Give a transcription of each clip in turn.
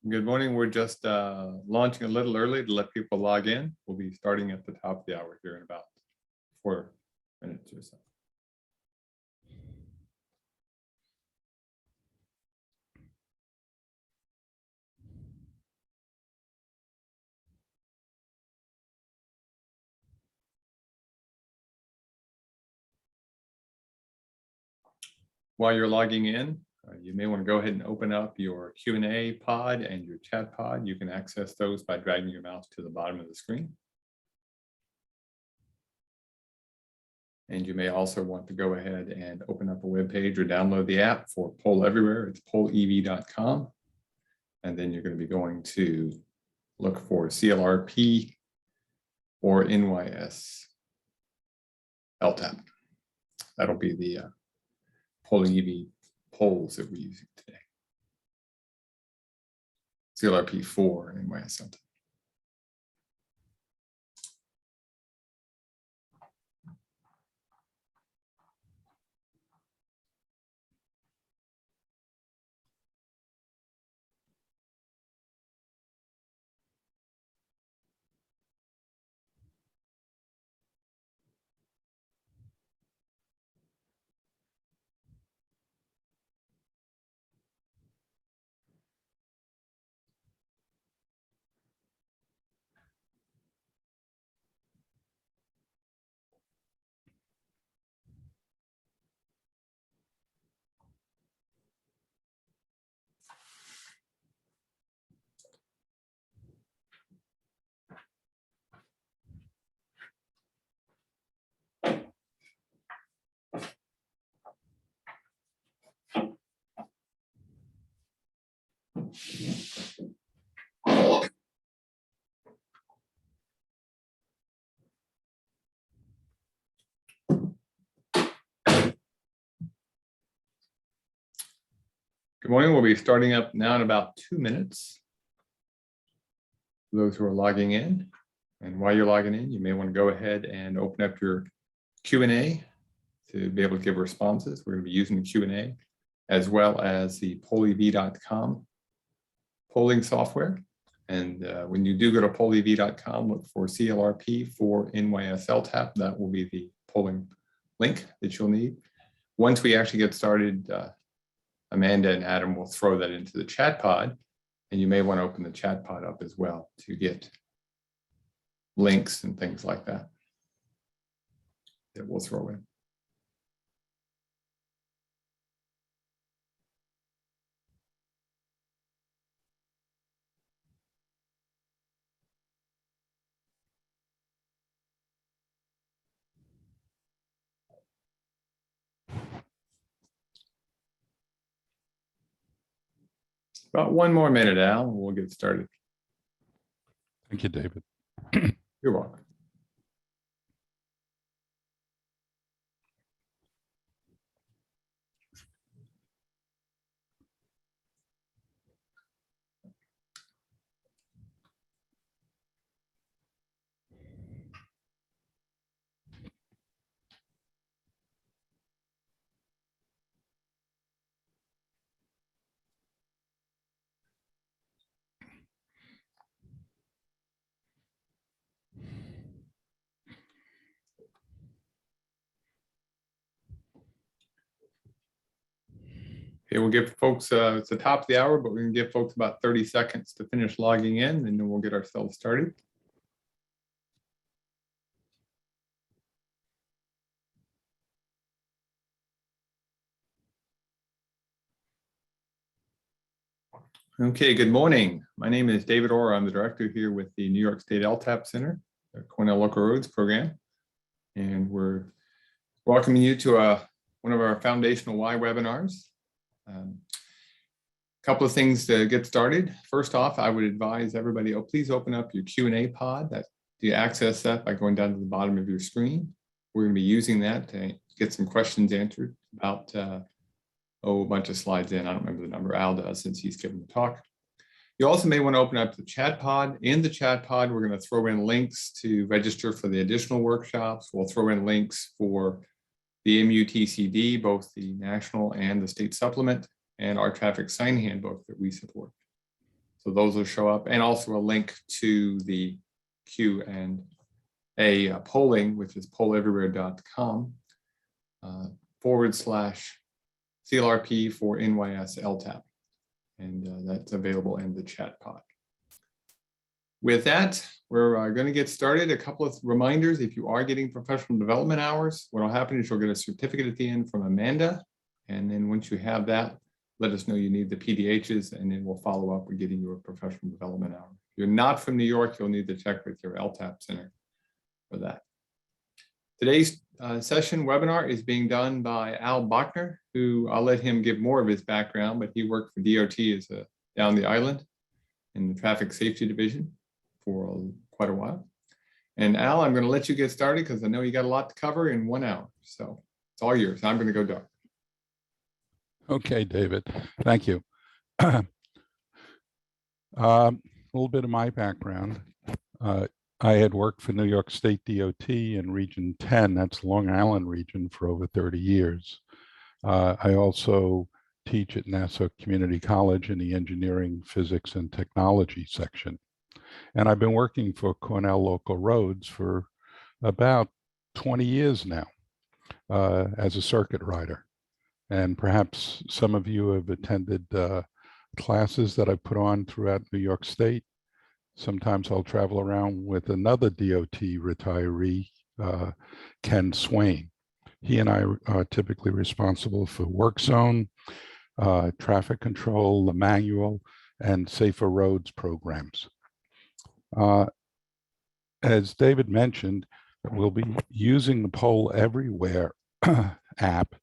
Good morning. We're just launching a little early to let people log in. We'll be starting at the top of the hour here in about 4 minutes or so. While you're logging in, you may want to go ahead and open up your Q&A pod and your chat pod. You can access those by dragging your mouse to the bottom of the screen. And you may also want to go ahead and open up a web page or download the app for Poll Everywhere. It's pollev.com. And then you're going to be going to look for CLRP or NYSLTAP. That'll be the polling EV polls that we're using today. CLRP 4 and NYSLTAP. Good morning. We'll be starting up now in about 2 minutes. For those who are logging in, and while you're logging in, you may want to go ahead and open up your Q&A to be able to give responses. We're going to be using the Q&A as well as the pollev.com polling software. And when you do go to pollev.com, look for CLRP for NYSLTAP. That will be the polling link that you'll need. Once we actually get started, Amanda and Adam will throw that into the chat pod, and you may want to open the chat pod up as well to get links and things like that that we'll throw in. About 1 more minute, Al, and we'll get started. Thank you, David. You're welcome. Okay, we'll give folks, it's the top of the hour, but we're going to give folks about 30 seconds to finish logging in, and then we'll get ourselves started. Okay, good morning. My name is David Orr. I'm the director here with the New York State LTAP Center, the Cornell Local Roads program. And we're welcoming you to one of our foundational Y webinars. Couple of things to get started. First off, I would advise everybody, please open up your Q&A pod. You access that by going down to the bottom of your screen. We're going to be using that to get some questions answered about a bunch of slides in. I don't remember the number. Al does, since he's given the talk. You also may want to open up the chat pod. In the chat pod, we're going to throw in links to register for the additional workshops. We'll throw in links for the MUTCD, both the national and the state supplement, and our traffic sign handbook that we support. So those will show up, and also a link to the Q&A polling, which is polleverywhere.com / CLRP for NYSLTAP. And that's available in the chat pod. With that, we're going to get started. A couple of reminders. If you are getting professional development hours, what will happen is you'll get a certificate at the end from Amanda. And then once you have that, let us know you need the PDHs, and then we'll follow up with getting you a professional development hour. If you're not from New York, you'll need to check with your LTAP center for that. Today's session webinar is being done by Al Bachner, who I'll let him give more of his background, but he worked for DOT as down the island in the traffic safety division for quite a while. And Al, I'm going to let you get started because I know you got a lot to cover in 1 hour. So it's all yours. I'm going to go dark. Okay, David, thank you. A little bit of my background. I had worked for New York State DOT in Region 10, that's Long Island region, for over 30 years. I also teach at Nassau Community College in the Engineering, Physics, and Technology section. And I've been working for Cornell Local Roads for about 20 years now as a circuit rider. And perhaps some of you have attended classes that I put on throughout New York State. Sometimes I'll travel around with another DOT retiree, Ken Swain. He and I are typically responsible for work zone, traffic control, the manual, and safer roads programs. As David mentioned, we'll be using the Poll Everywhere app.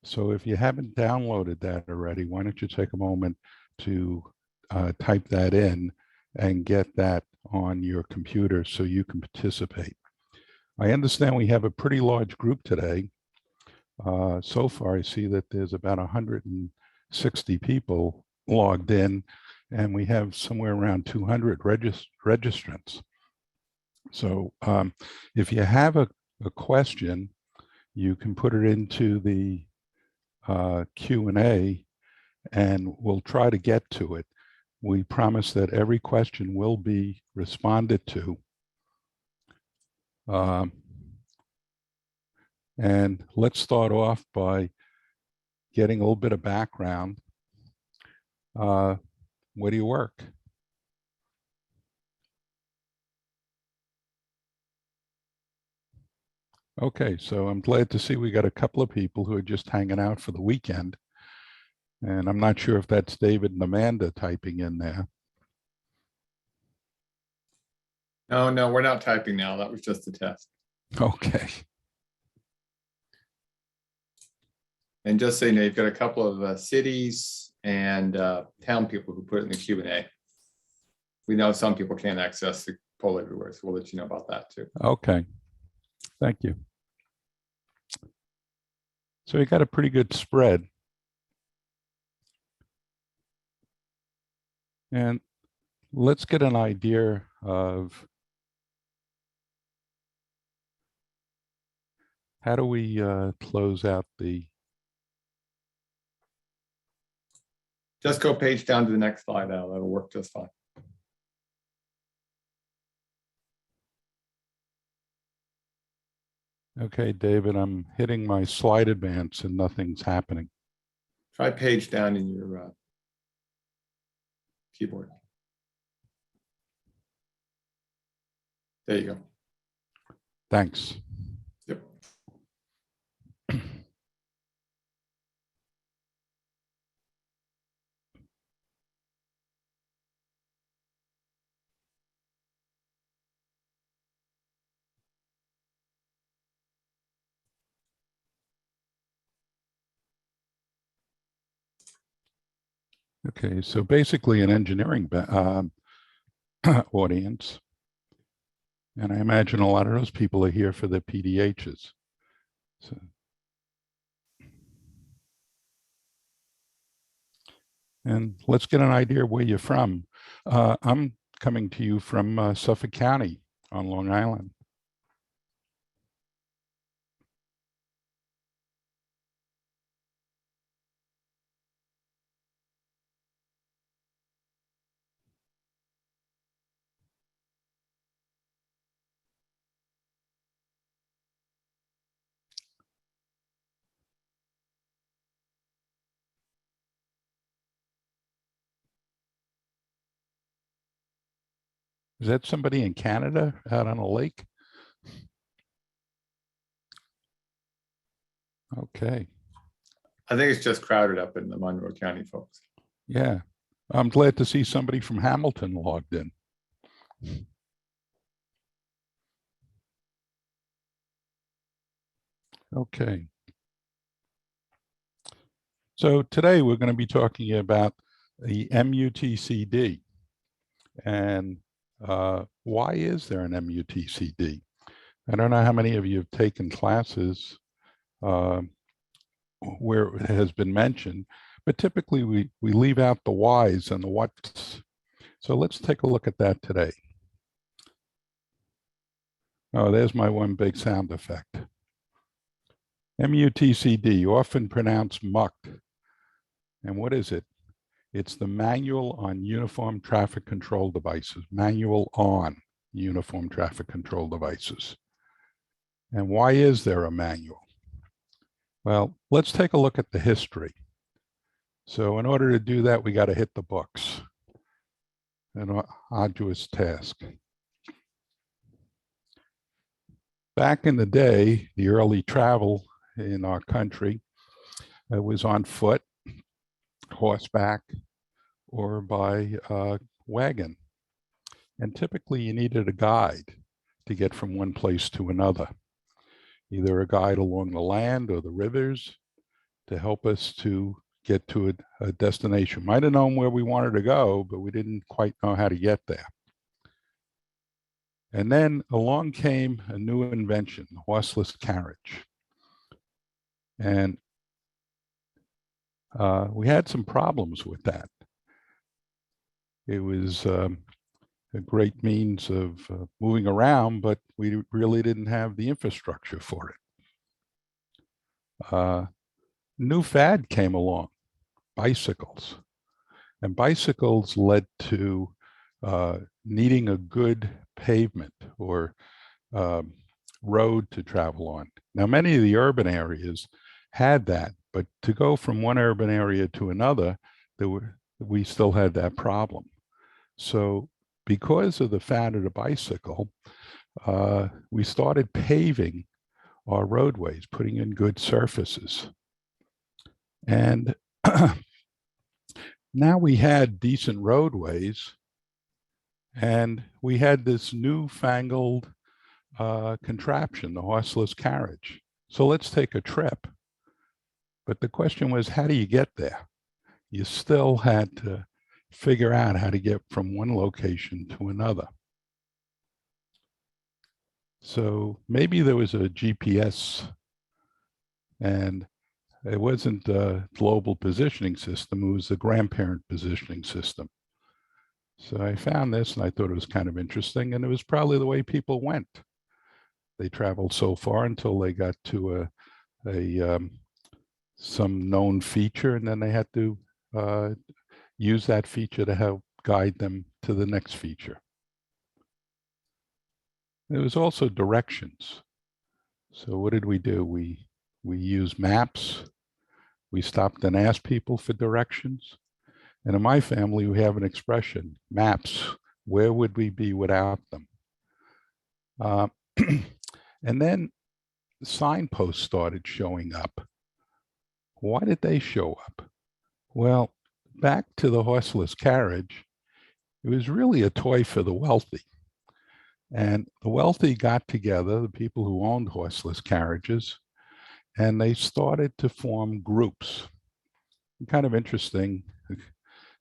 So if you haven't downloaded that already, why don't you take a moment to type that in and get that on your computer so you can participate. I understand we have a pretty large group today. So far, I see that there's about 160 people logged in, and we have somewhere around 200 registrants. So if you have a question, you can put it into the Q&A, and we'll try to get to it. We promise that every question will be responded to. And let's start off by getting a little bit of background. Where do you work? Okay, so I'm glad to see we got a couple of people who are just hanging out for the weekend. And I'm not sure if that's David and Amanda typing in there. No, we're not typing now. That was just a test. Okay. And just so you know, you've got a couple of cities and town people who put it in the Q&A. We know some people can't access the Poll Everywhere, so we'll let you know about that too. Okay, thank you. So we got a pretty good spread. And let's get an idea of how do we close out the... Just go page down to the next slide, Al. That'll work just fine. Okay, David, I'm hitting my slide advance and nothing's happening. Try page down in your keyboard. There you go. Thanks. Yep. Okay, so basically an engineering audience. And I imagine a lot of those people are here for the PDHs. So, and let's get an idea where you're from. I'm coming to you from Suffolk County on Long Island. Is that somebody in Canada out on a lake? Okay, I think it's just crowded up in the Monroe County, folks. yeah. I'm glad to see somebody from Hamilton logged in. Okay. So today we're going to be talking about the MUTCD. And why is there an MUTCD? I don't know how many of you have taken classes where it has been mentioned, but typically we leave out the whys and the whats. So let's take a look at that today. Oh, there's my one big sound effect. MUTCD, often pronounced MUC. And what is it? It's the Manual on Uniform Traffic Control Devices, Manual on Uniform Traffic Control Devices. And why is there a manual? Well, let's take a look at the history. So in order to do that, we got to hit the books. An arduous task. Back in the day, the early travel in our country was on foot, horseback, or by wagon. And typically you needed a guide to get from one place to another, either a guide along the land or the rivers to help us to get to a destination. Might have known where we wanted to go, but we didn't quite know how to get there. And then along came a new invention, the horseless carriage. And we had some problems with that. It was a great means of moving around, but we really didn't have the infrastructure for it. New fad came along, bicycles. And bicycles led to needing a good pavement or road to travel on. Now, many of the urban areas had that, but to go from one urban area to another, we still had that problem. So because of the fad of the bicycle, we started paving our roadways, putting in good surfaces. And now we had decent roadways, and we had this newfangled contraption, the horseless carriage. So let's take a trip. But the question was, how do you get there? You still had to figure out how to get from one location to another. So maybe there was a GPS, and it wasn't a global positioning system, it was the grandparent positioning system. So I found this and I thought it was kind of interesting, and it was probably the way people went. They traveled so far until they got to some known feature, and then they had to use that feature to help guide them to the next feature. There was also directions. So what did we do? We used maps. We stopped and asked people for directions. And in my family, we have an expression, maps, where would we be without them? And then signposts started showing up. Why did they show up? Well, back to the horseless carriage, it was really a toy for the wealthy. And the wealthy got together, the people who owned horseless carriages, and they started to form groups. Kind of interesting.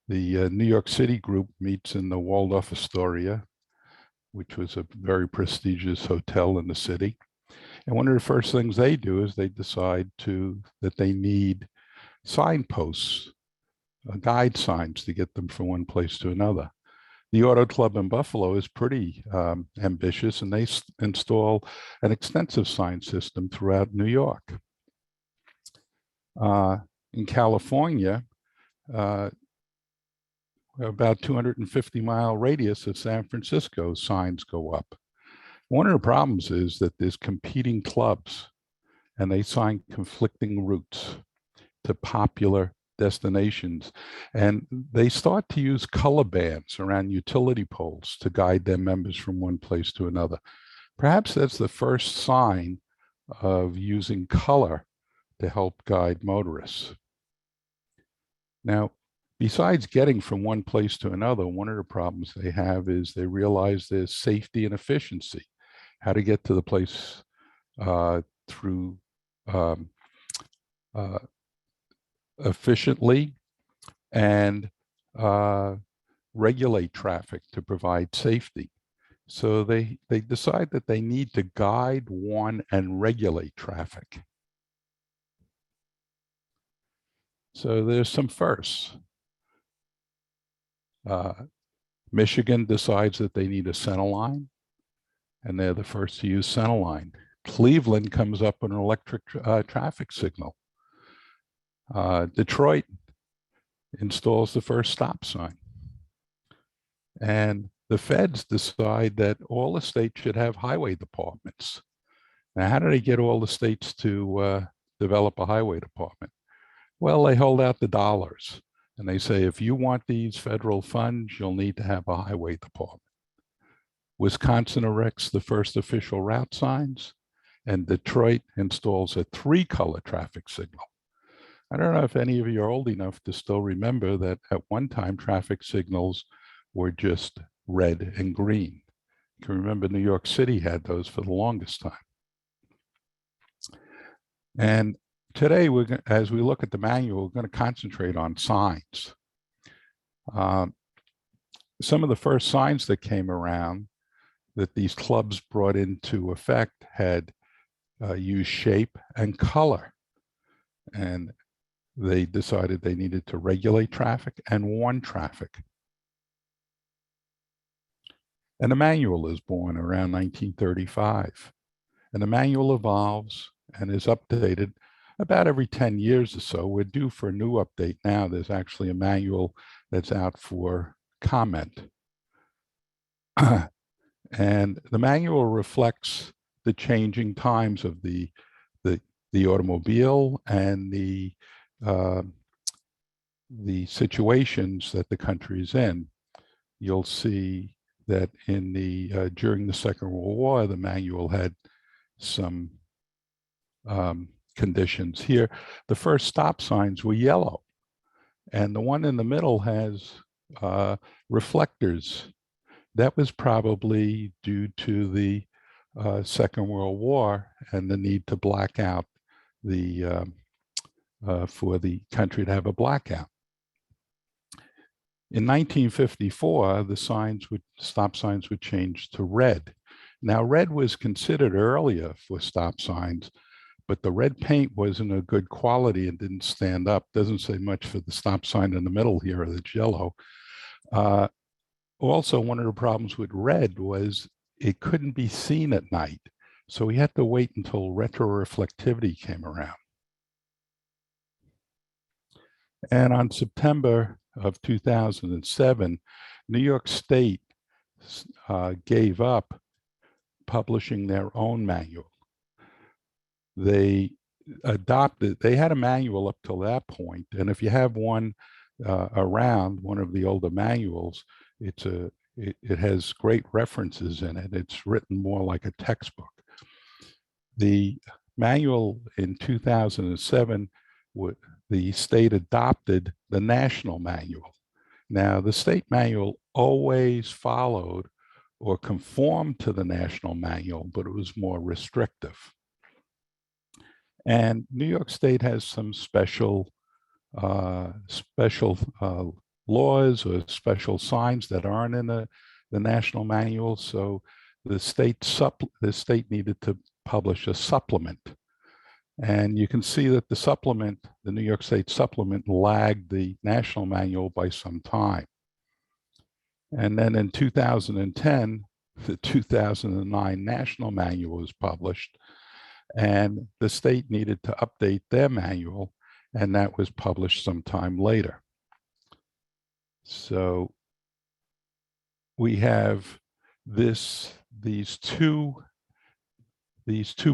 The New York City group meets in the Waldorf Astoria, which was a very prestigious hotel in the city. And one of the first things they do is they decide that they need signposts, guide signs to get them from one place to another. The Auto Club in Buffalo is pretty ambitious, and they install an extensive sign system throughout New York. In California, about 250-mile radius of San Francisco, signs go up. One of the problems is that there's competing clubs, and they sign conflicting routes to popular destinations. And they start to use color bands around utility poles to guide their members from one place to another. Perhaps that's the first sign of using color to help guide motorists. Now, besides getting from one place to another, one of the problems they have is they realize there's safety and efficiency, how to get to the place through efficiently and regulate traffic to provide safety. So they decide that they need to guide, warn, and regulate traffic. So there's some firsts. Michigan decides that they need a center line, and they're the first to use center line. Cleveland comes up with an electric traffic signal. Detroit installs the first stop sign. And the feds decide that all the states should have highway departments. Now, how do they get all the states to develop a highway department? Well, they hold out the dollars and they say, if you want these federal funds, you'll need to have a highway department. Wisconsin erects the first official route signs, and Detroit installs a 3-color traffic signal. I don't know if any of you are old enough to still remember that at one time traffic signals were just red and green. You can remember New York City had those for the longest time. And today, as we look at the manual, we're going to concentrate on signs. Some of the first signs that came around that these clubs brought into effect had used shape and color. And they decided they needed to regulate traffic and warn traffic. And the manual is born around 1935. And the manual evolves and is updated about every 10 years or so. We're due for a new update now. There's actually a manual that's out for comment. And the manual reflects the changing times of the automobile and the situations that the country is in. You'll see that in the during the Second World War, the manual had some conditions. Here, the first stop signs were yellow, and the one in the middle has reflectors. That was probably due to the Second World War and the need to black out the for the country to have a blackout. In 1954, the stop signs would change to red. Now, red was considered earlier for stop signs, but the red paint wasn't a good quality and didn't stand up. Doesn't say much for the stop sign in the middle here that's yellow. Also, one of the problems with red was it couldn't be seen at night. So we had to wait until retroreflectivity came around. And on September of 2007, New York State gave up publishing their own manual. They had a manual up till that point, and if you have one around, one of the older manuals, it has great references in it. It's written more like a textbook. The manual in 2007, the state adopted the national manual. Now, the state manual always followed or conformed to the national manual, but it was more restrictive. And New York State has some special laws or special signs that aren't in the national manual. So the state needed to publish a supplement. And you can see that the supplement, the New York State supplement, lagged the national manual by some time. And then in 2010, the 2009 national manual was published, and the state needed to update their manual, and that was published sometime later. So we have these two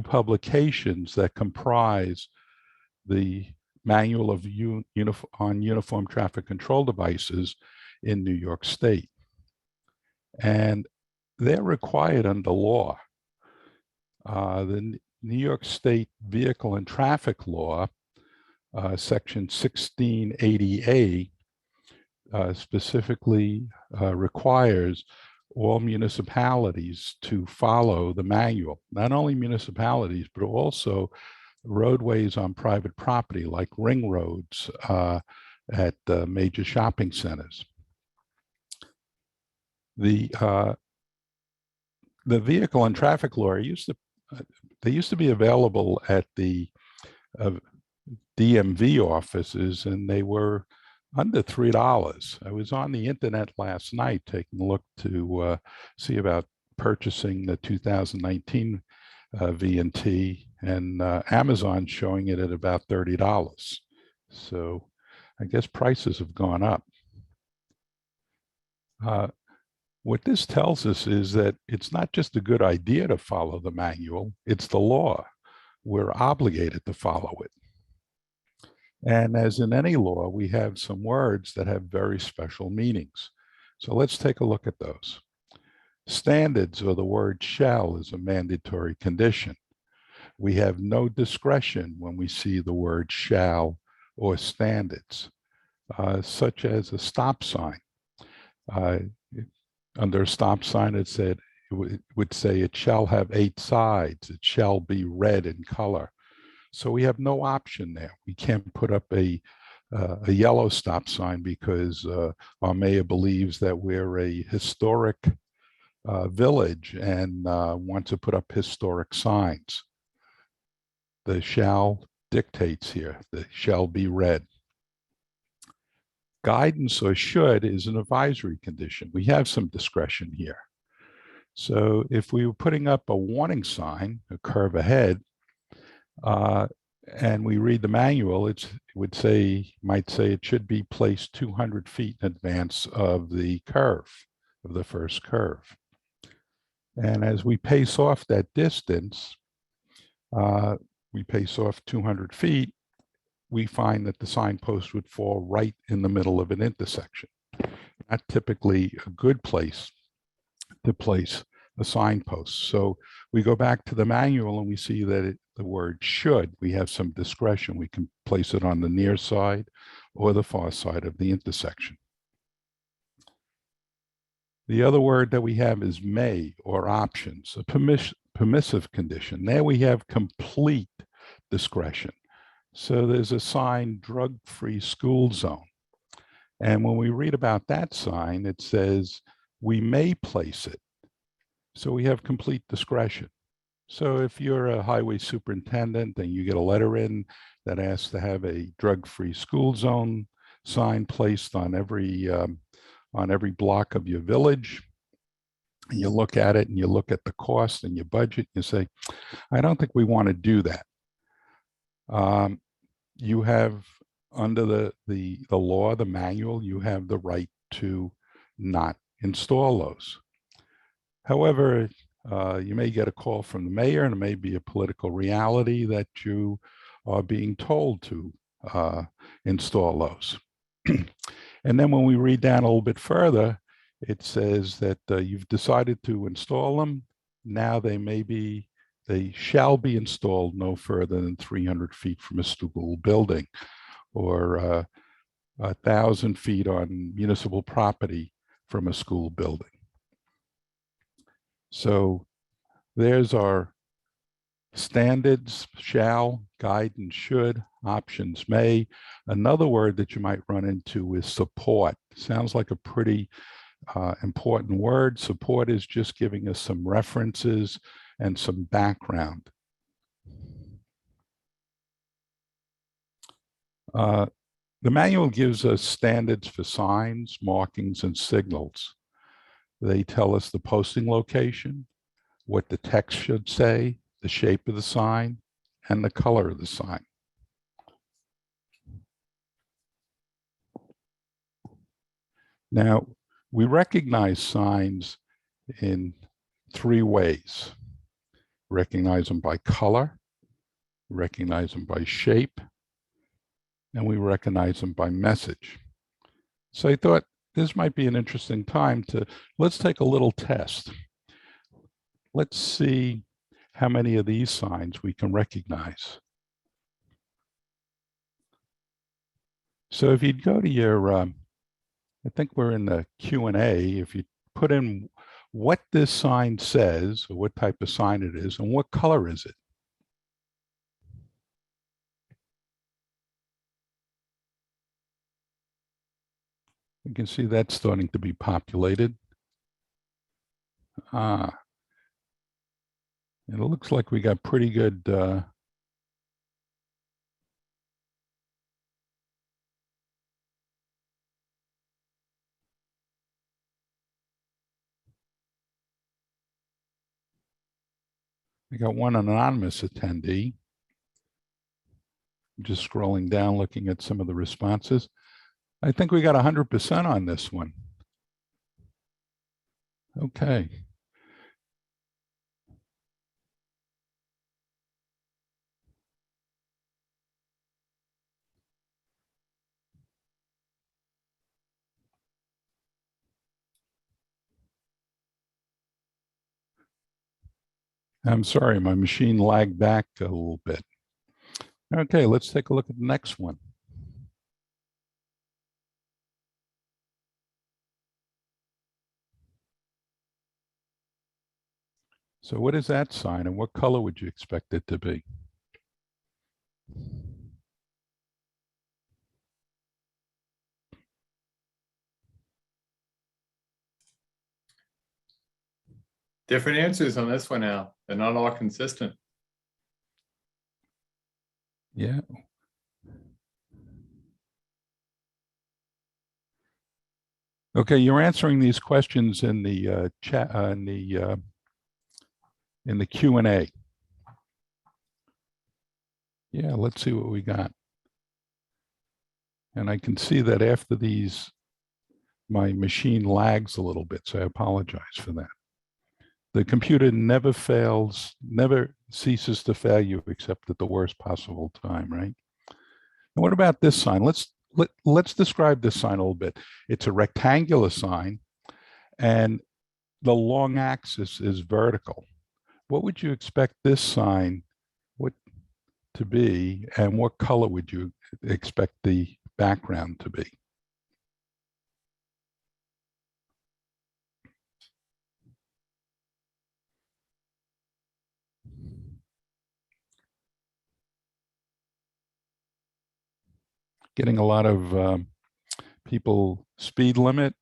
publications that comprise the Manual of on Uniform Traffic Control Devices in New York State. And they're required under law. The New York State Vehicle and Traffic Law, Section 1680A, specifically requires all municipalities to follow the manual. Not only municipalities, but also roadways on private property, like ring roads at major shopping centers. The vehicle and traffic law they used to be available at the DMV offices, and they were under $3. I was on the internet last night taking a look to see about purchasing the 2019 V&T, and Amazon showing it at about $30. So I guess prices have gone up. What this tells us is that it's not just a good idea to follow the manual, it's the law. We're obligated to follow it. And as in any law, we have some words that have very special meanings. So let's take a look at those. Standards, or the word shall, is a mandatory condition. We have no discretion when we see the word shall or standards, such as a stop sign. Under a stop sign, it would say it shall have 8 sides. It shall be red in color. So we have no option there. We can't put up a yellow stop sign because our mayor believes that we're a historic village and want to put up historic signs. The shall dictates here. The shall be red. Guidance, or should, is an advisory condition. We have some discretion here. So if we were putting up a warning sign, a curve ahead, and we read the manual, might say it should be placed 200 feet in advance of the curve, of the first curve. And as we pace off that distance, we pace off 200 feet, we find that the signpost would fall right in the middle of an intersection. Not typically a good place to place a signpost. So we go back to the manual and we see that the word should, we have some discretion. We can place it on the near side or the far side of the intersection. The other word that we have is may, or options, a permissive condition. There we have complete discretion. So there's a sign, drug-free school zone. And when we read about that sign, it says we may place it. So we have complete discretion. So if you're a highway superintendent and you get a letter in that asks to have a drug-free school zone sign placed on every block of your village, and you look at it and you look at the cost and your budget, you say, I don't think we want to do that. You have, under the law, the manual, you have the right to not install those. However, you may get a call from the mayor, and it may be a political reality that you are being told to install those. And then when we read down a little bit further, it says that you've decided to install them. Now they shall be installed no further than 300 feet from a school building, or 1,000 feet on municipal property from a school building. So there's our standards: shall, guidance should, options may. Another word that you might run into is support. Sounds like a pretty important word. Support is just giving us some references and some background. The manual gives us standards for signs, markings, and signals. They tell us the posting location, what the text should say, the shape of the sign, and the color of the sign. Now, we recognize signs in 3 ways. Recognize them by color, recognize them by shape, and we recognize them by message. So I thought this might be an interesting time to, let's take a little test. Let's see how many of these signs we can recognize. So if you'd go to your, I think we're in the Q&A, if you put in what this sign says, or what type of sign it is, and what color is it? You can see that's starting to be populated. And it looks like we got pretty good we got one anonymous attendee. I'm just scrolling down, looking at some of the responses. I think we got 100% on this one. Okay. I'm sorry, my machine lagged back a little bit. Okay, let's take a look at the next one. So what is that sign, and what color would you expect it to be? Different answers on this one, Al. They're not all consistent. Yeah. Okay, you're answering these questions in the chat, in the Q&A. Yeah, let's see what we got. And I can see that after these, my machine lags a little bit, so I apologize for that. The computer never fails, never ceases to fail you except at the worst possible time, right? And what about this sign? Let's describe this sign a little bit. It's a rectangular sign, and the long axis is vertical. What would you expect this sign to be, and what color would you expect the background to be? Getting a lot of people speed limit.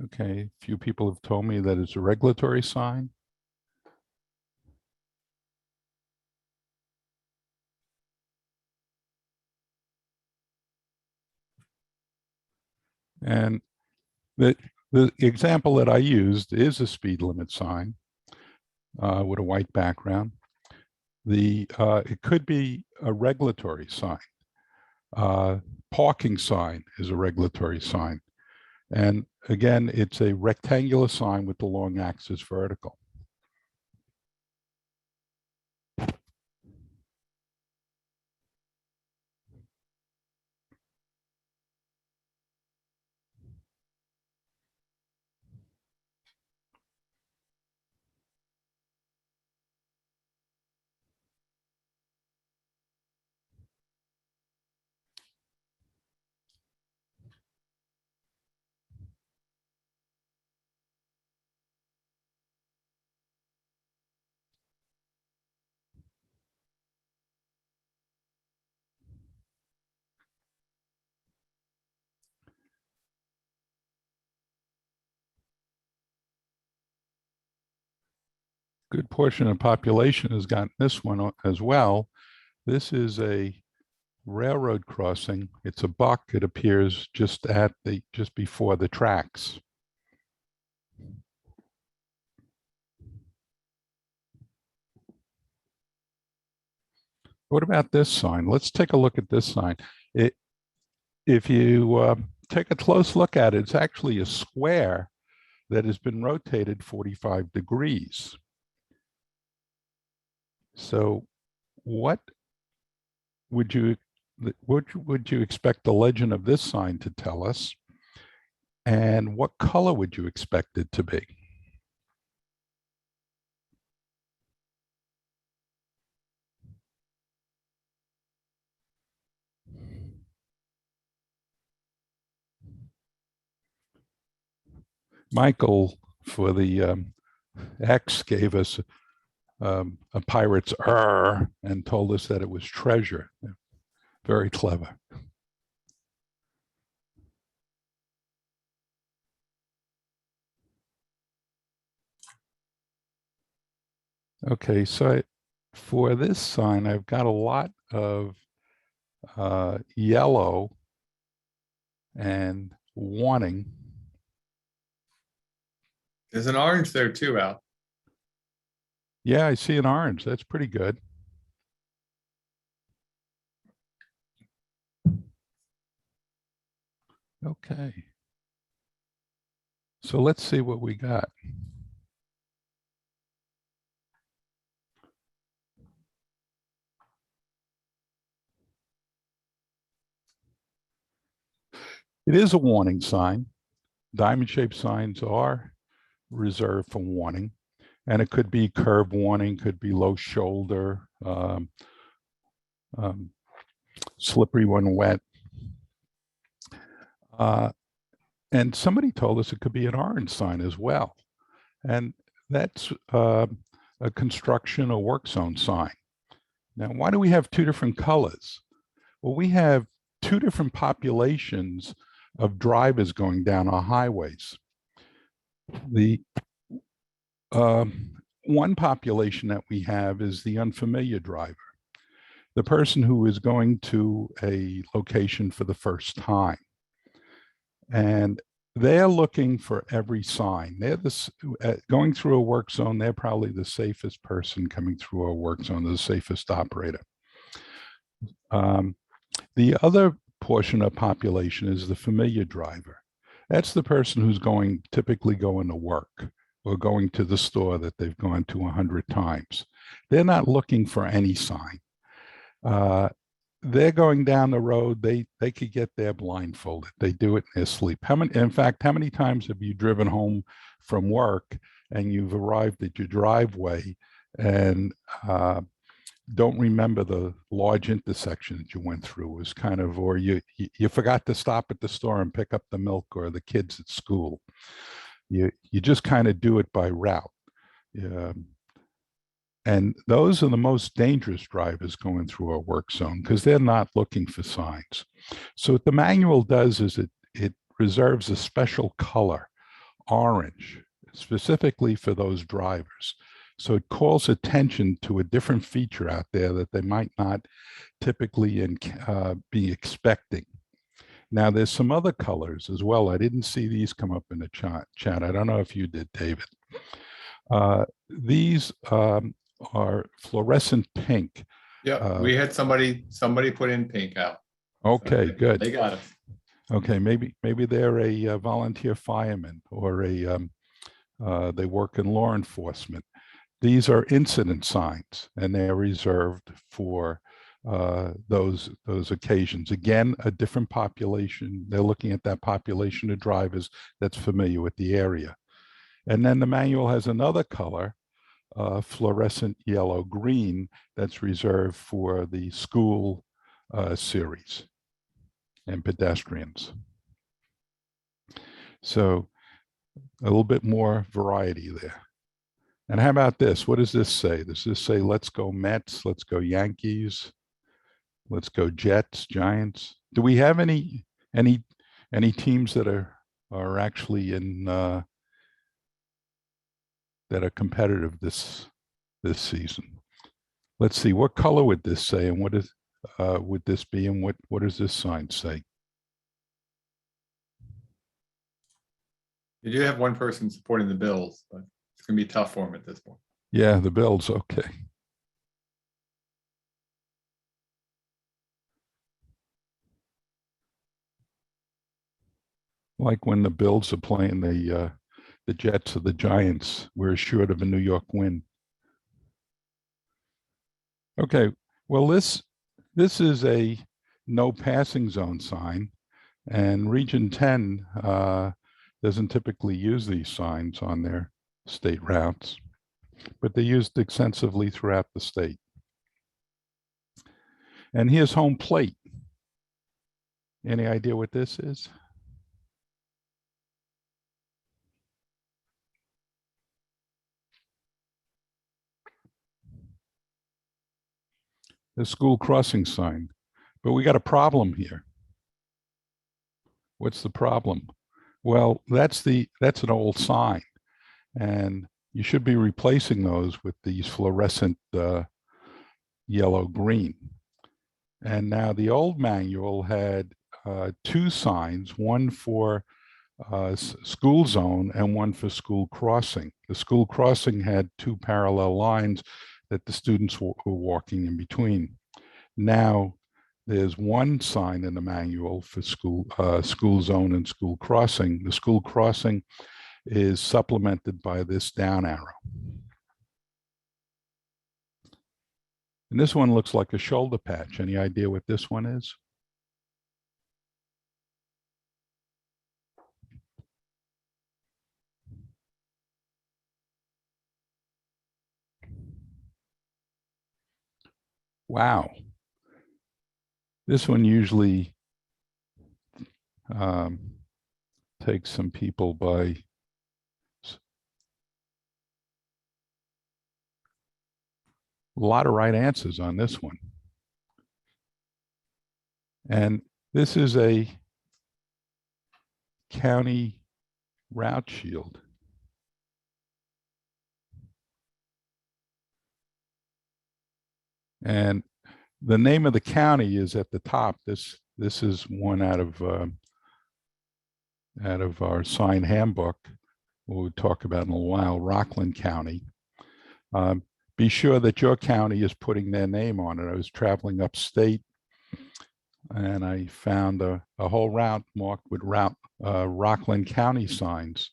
Okay, a few people have told me that it's a regulatory sign. And the example that I used is a speed limit sign with a white background. It could be a regulatory sign. Parking sign is a regulatory sign. And again, it's a rectangular sign with the long axis vertical. Good portion of the population has gotten this one as well. This is a railroad crossing. It's a buck. It appears just before the tracks. What about this sign? Let's take a look at this sign. If you take a close look at it, it's actually a square that has been rotated 45 degrees. So what would you expect the legend of this sign to tell us? And what color would you expect it to be? Michael, for the X, gave us a pirate's and told us that it was treasure. Very clever. Okay, so for this sign, I've got a lot of yellow and warning. There's an orange there too, Al. Yeah, I see an orange. That's pretty good. Okay. So let's see what we got. It is a warning sign. Diamond-shaped signs are reserved for warning, and it could be curve warning, could be low shoulder, slippery when wet. And somebody told us it could be an orange sign as well. And that's a construction or work zone sign. Now, why do we have two different colors? Well, we have two different populations of drivers going down our highways. The one population that we have is the unfamiliar driver, the person who is going to a location for the first time. And they're looking for every sign. They're going through a work zone. They're probably the safest person coming through a work zone, the safest operator. The other portion of population is the familiar driver. That's the person who's typically going to work or going to the store that they've gone to 100 times. They're not looking for any sign. They're going down the road. They could get there blindfolded. They do it in their sleep. In fact, how many times have you driven home from work and you've arrived at your driveway and don't remember the large intersection that you went through? It was kind of, or you forgot to stop at the store and pick up the milk or the kids at school. You just kind of do it by route. And those are the most dangerous drivers going through a work zone because they're not looking for signs. So what the manual does is it reserves a special color, orange, specifically for those drivers. So it calls attention to a different feature out there that they might not typically be expecting. Now, there's some other colors as well. I didn't see these come up in the chat. I don't know if you did, David. These are fluorescent pink. Yeah, we had somebody put in pink out. Okay, So good. They got it. Okay, maybe they're a volunteer fireman or they work in law enforcement. These are incident signs, and they're reserved for those occasions. Again, a different population. They're looking at that population of drivers that's familiar with the area. And then the manual has another color, fluorescent yellow green, that's reserved for the school series and pedestrians. So a little bit more variety there. And how about this? What does this say? Does this say, let's go Mets, let's go Yankees, let's go Jets, Giants? Do we have any teams that are actually in that are competitive this season? Let's see, what color would this say, and what is would this be, and what does this sign say? You do have one person supporting the Bills, but it's going to be tough for him at this point. Yeah, the Bills. Okay. Like when the Bills are playing the Jets or the Giants, we're assured of a New York win. Okay, well, this is a no passing zone sign, and Region 10 doesn't typically use these signs on their state routes, but they're used extensively throughout the state. And here's home plate. Any idea what this is? The school crossing sign. But we got a problem here. What's the problem? Well, that's an old sign, and you should be replacing those with these fluorescent yellow-green. And now the old manual had two signs, one for school zone and one for school crossing. The school crossing had two parallel lines that the students were walking in between. Now there's one sign in the manual for school zone and school crossing. The school crossing is supplemented by this down arrow. And this one looks like a shoulder patch. Any idea what this one is? Wow. This one usually takes some people by a lot of right answers on this one. And this is a county route shield. And the name of the county is at the top. This is one out of our sign handbook. We'll talk about in a while, Rockland County. Be sure that your county is putting their name on it. I was traveling upstate and I found a whole route marked with Rockland County signs.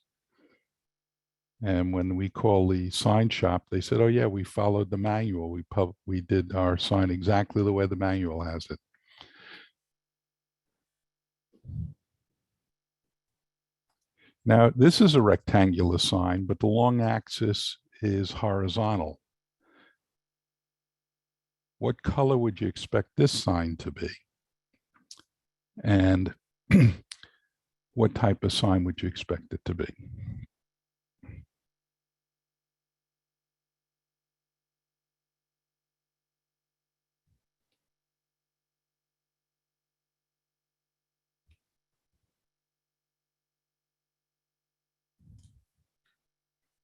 And when we call the sign shop, they said, oh yeah, we followed the manual. We did our sign exactly the way the manual has it. Now, this is a rectangular sign, but the long axis is horizontal. What color would you expect this sign to be? And what type of sign would you expect it to be?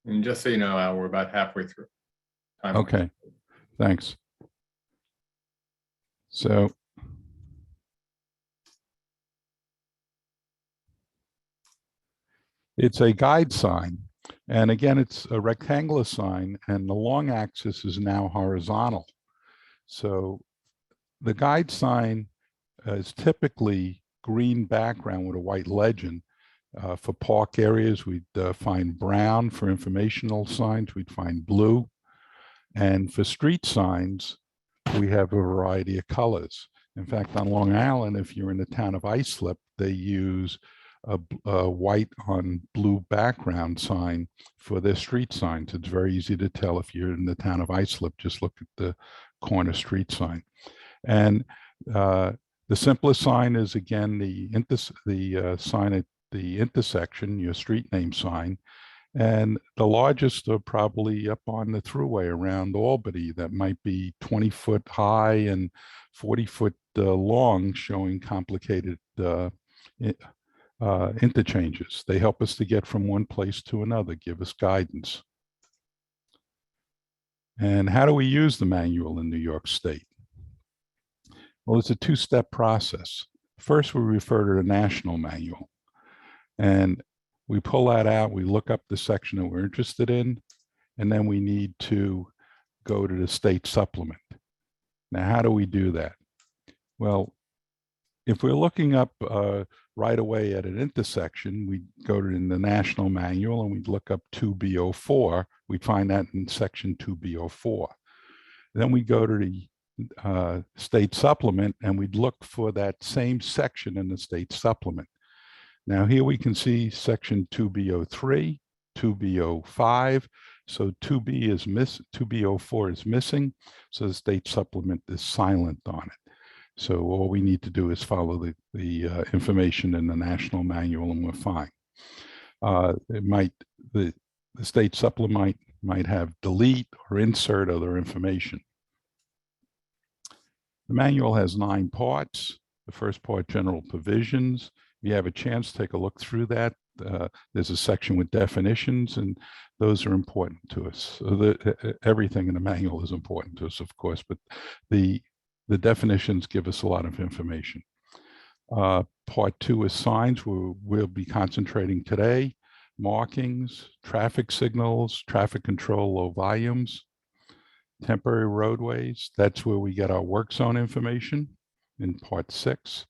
And just so you know, Al, we're about halfway through. Okay, thanks. So it's a guide sign. And again, it's a rectangular sign and the long axis is now horizontal. So the guide sign is typically green background with a white legend. For park areas, we'd find brown. For informational signs, we'd find blue. And for street signs, we have a variety of colors. In fact, on Long Island, if you're in the town of Islip, they use a white on blue background sign for their street signs. It's very easy to tell if you're in the town of Islip, just look at the corner street sign. And the simplest sign is, again, the sign at the intersection, your street name sign. And the largest are probably up on the thruway around Albany that might be 20 foot high and 40 foot long, showing complicated interchanges. They help us to get from one place to another, give us guidance. And how do we use the manual in New York State? Well, it's a two-step process. First, we refer to the national manual. And we pull that out, we look up the section that we're interested in, and then we need to go to the state supplement. Now, how do we do that? Well, if we're looking up right away at an intersection, we'd go to the national manual and we'd look up 2B04. We'd find that in section 2B04. Then we go to the state supplement and we'd look for that same section in the state supplement. Now here we can see section 2B03, 2B05. So 2B04 is missing. So the state supplement is silent on it. So all we need to do is follow the information in the national manual and we're fine. The state supplement might have delete or insert other information. The manual has 9 parts. The first part, general provisions. If you have a chance, take a look through that. There's a section with definitions, and those are important to us. So everything in the manual is important to us, of course, but the definitions give us a lot of information. Part 2 is signs, where we'll be concentrating today. Markings, traffic signals, traffic control, low volumes, temporary roadways. That's where we get our work zone information in part 6.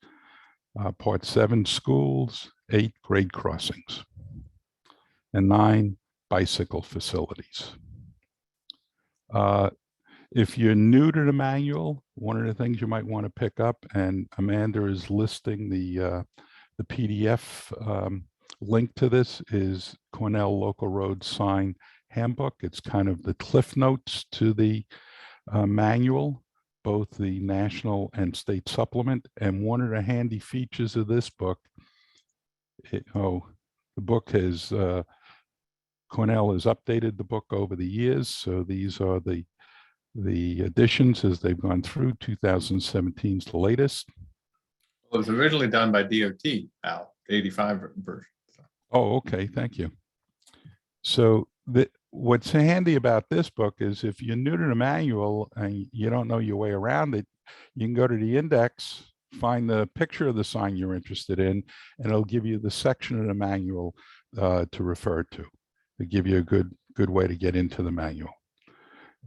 Part 7, schools. 8, grade crossings. And 9, bicycle facilities. If you're new to the manual, one of the things you might want to pick up, and Amanda is listing the PDF link to this, is Cornell Local Road Sign Handbook. It's kind of the cliff notes to the manual, both the national and state supplement. And one of the handy features of this book, the book has, Cornell has updated the book over the years. So these are the additions as they've gone through. 2017's the latest. Well, it was originally done by DOT, Al, the 85 version. So. Oh, okay, thank you. So what's handy about this book is if you're new to the manual and you don't know your way around it, you can go to the index, find the picture of the sign you're interested in, and it'll give you the section of the manual to refer to. It'll give you a good way to get into the manual.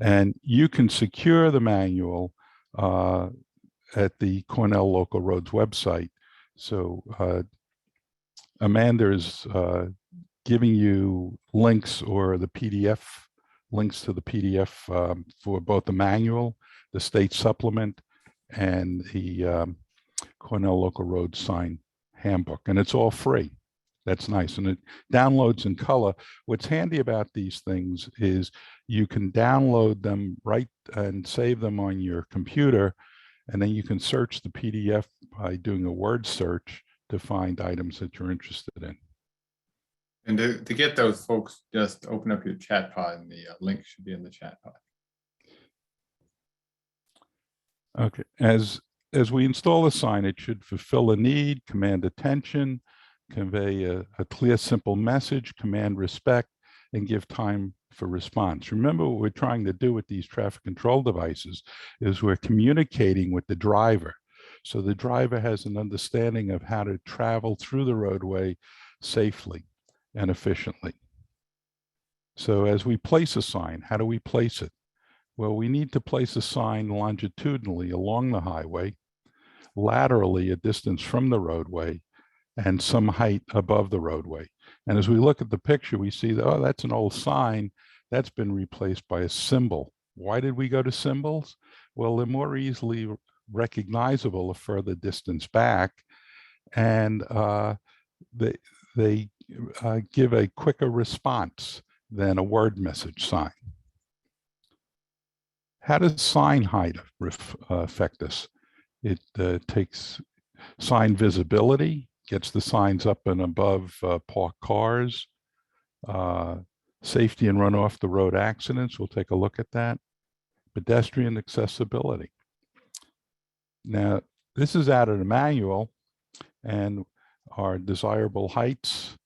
And you can secure the manual at the Cornell Local Roads website. So Amanda is giving you links or the PDF, links to the PDF for both the manual, the state supplement, and the Cornell Local Road Sign Handbook. And it's all free. That's nice. And it downloads in color. What's handy about these things is you can download them right and save them on your computer. And then you can search the PDF by doing a word search to find items that you're interested in. And to get those, folks, just open up your chat pod and the link should be in the chat pod. Okay, as we install a sign, it should fulfill a need, command attention, convey a clear, simple message, command respect, and give time for response. Remember, what we're trying to do with these traffic control devices is we're communicating with the driver. So the driver has an understanding of how to travel through the roadway safely and efficiently. So as we place a sign, how do we place it? Well, we need to place a sign longitudinally along the highway, laterally a distance from the roadway, and some height above the roadway. And as we look at the picture, we see that, oh, that's an old sign that's been replaced by a symbol. Why did we go to symbols? Well, they're more easily recognizable a further distance back, and they give a quicker response than a word message sign. How does sign height affect us? It takes sign visibility, gets the signs up and above parked cars, safety and run off the road accidents. We'll take a look at that. Pedestrian accessibility. Now, this is out of the manual, and our desirable heights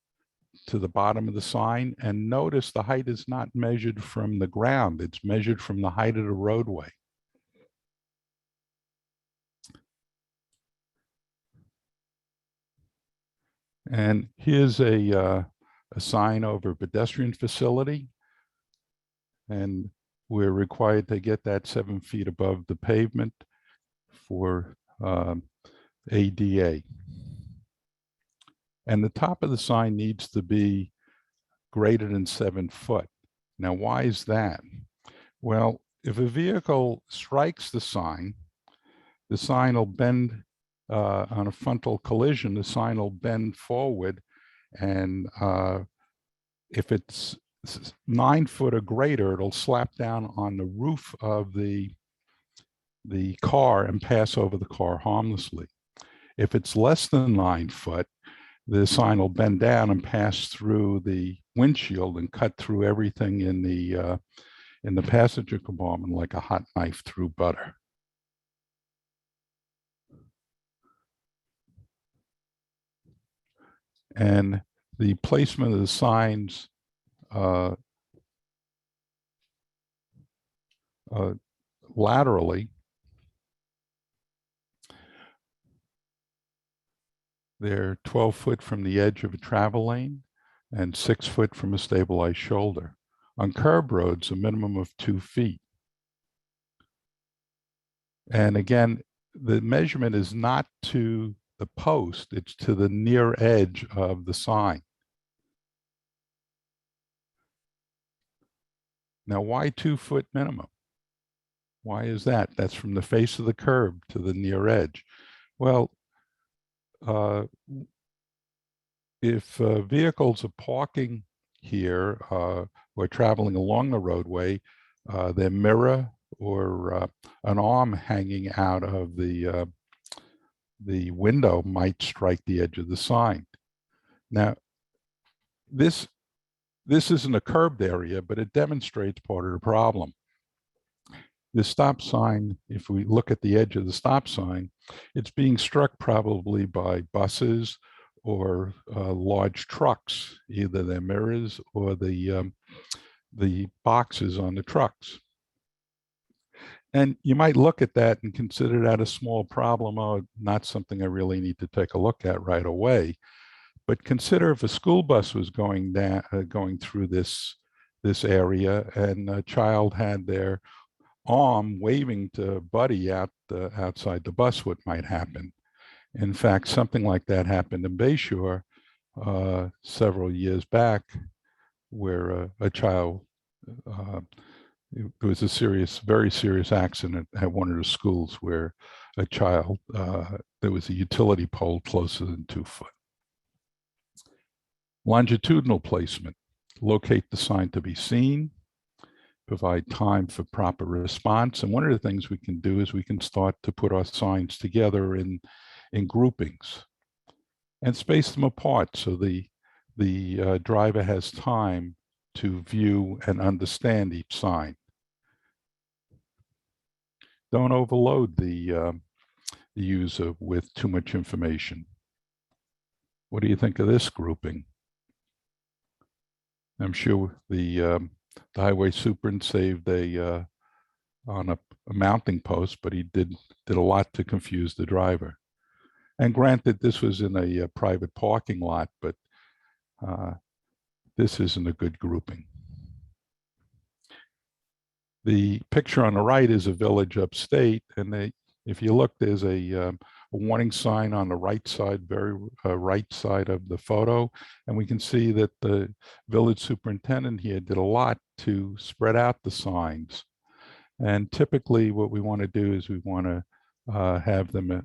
to the bottom of the sign. And notice the height is not measured from the ground. It's measured from the height of the roadway. And here's a sign over pedestrian facility. And we're required to get that 7 feet above the pavement for ADA. And the top of the sign needs to be greater than 7 foot. Now, why is that? Well, if a vehicle strikes the sign will bend on a frontal collision, the sign will bend forward. And if it's 9 foot or greater, it'll slap down on the roof of the car and pass over the car harmlessly. If it's less than 9 foot, the sign will bend down and pass through the windshield and cut through everything in the passenger compartment like a hot knife through butter. And the placement of the signs laterally, they're 12 foot from the edge of a travel lane and 6 foot from a stabilized shoulder. On curb roads, a minimum of 2 feet. And again, the measurement is not to the post, it's to the near edge of the sign. Now, why 2 foot minimum? Why is that? That's from the face of the curb to the near edge. Well, if vehicles are parking here or traveling along the roadway, their mirror or an arm hanging out of the window might strike the edge of the sign. Now, this isn't a curbed area, but it demonstrates part of the problem. The stop sign, if we look at the edge of the stop sign, it's being struck probably by buses or large trucks, either their mirrors or the boxes on the trucks. And you might look at that and consider that a small problem, or not something I really need to take a look at right away. But consider if a school bus was going through this area and a child had their arm waving to Buddy outside the bus, what might happen. In fact, something like that happened in Bayshore several years back, where a child, there was a very serious accident at one of the schools where a child, there was a utility pole closer than 2 foot. Longitudinal placement, locate the sign to be seen, provide time for proper response. And one of the things we can do is we can start to put our signs together in groupings and space them apart so the driver has time to view and understand each sign. Don't overload the user with too much information. What do you think of this grouping? I'm sure the highway superintendent saved on a mounting post, but he did a lot to confuse the driver. And granted, this was in a private parking lot, but this isn't a good grouping. The picture on the right is a village upstate, and if you look, there's a warning sign on the right side, very right side of the photo, and we can see that the village superintendent here did a lot to spread out the signs. And typically, what we want to do is we want to have them at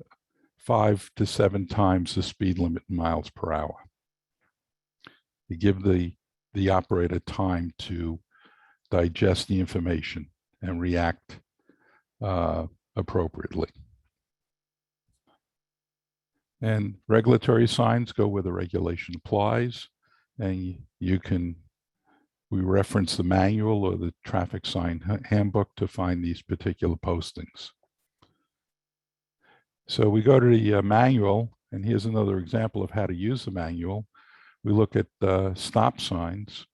5 to 7 times the speed limit in miles per hour. You give the operator time to digest the information and react appropriately. And regulatory signs go where the regulation applies, and we reference the manual or the traffic sign handbook to find these particular postings. So we go to the manual, and here's another example of how to use the manual. We look at stop signs,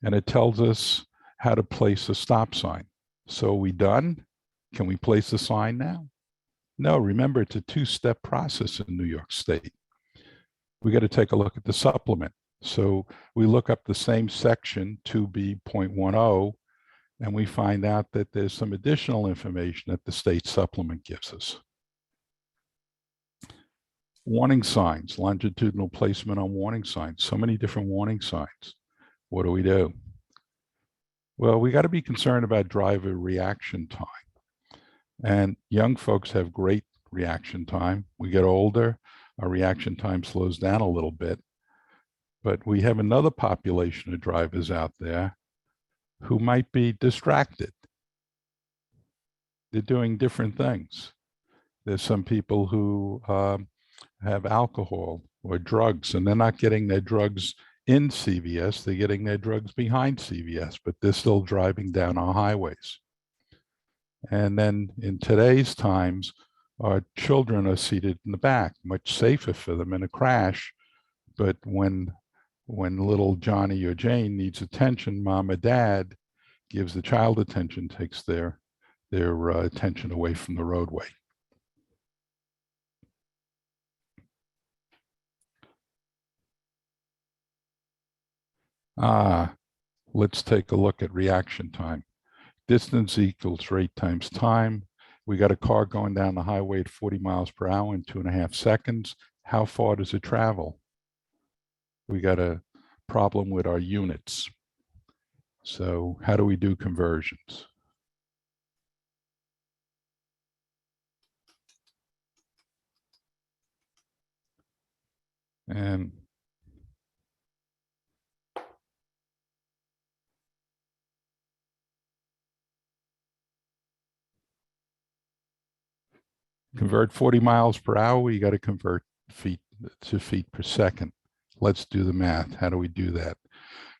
and it tells us how to place a stop sign. So are we done? Can we place the sign now? No, remember, it's a 2-step process in New York State. We got to take a look at the supplement. So we look up the same section, 2B.10, and we find out that there's some additional information that the state supplement gives us. Warning signs, longitudinal placement on warning signs, so many different warning signs. What do? Well, we got to be concerned about driver reaction time. And young folks have great reaction time. We get older, our reaction time slows down a little bit. But we have another population of drivers out there who might be distracted. They're doing different things. There's some people who have alcohol or drugs, and they're not getting their drugs in CVS, they're getting their drugs behind CVS, but they're still driving down our highways. And then in today's times, our children are seated in the back, much safer for them in a crash. But when little Johnny or Jane needs attention, mom or dad gives the child attention, takes their attention away from the roadway. Let's take a look at reaction time. Distance equals rate times time. We got a car going down the highway at 40 miles per hour in 2.5 seconds. How far does it travel? We got a problem with our units. So how do we do conversions? And convert 40 miles per hour, you got to convert feet to feet per second. Let's do the math. How do we do that?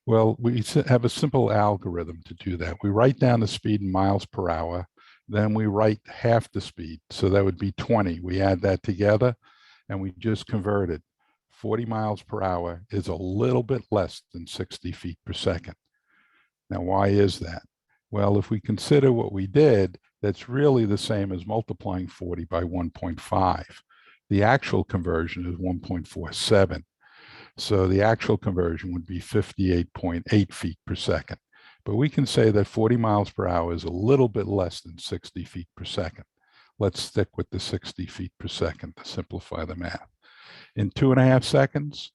Well, we have a simple algorithm to do that. We write down the speed in miles per hour, then we write half the speed. So that would be 20. We add that together and we just convert it. 40 miles per hour is a little bit less than 60 feet per second. Now, why is that? Well, if we consider what we did, that's really the same as multiplying 40 by 1.5. The actual conversion is 1.47. So the actual conversion would be 58.8 feet per second. But we can say that 40 miles per hour is a little bit less than 60 feet per second. Let's stick with the 60 feet per second to simplify the math. In 2.5 seconds,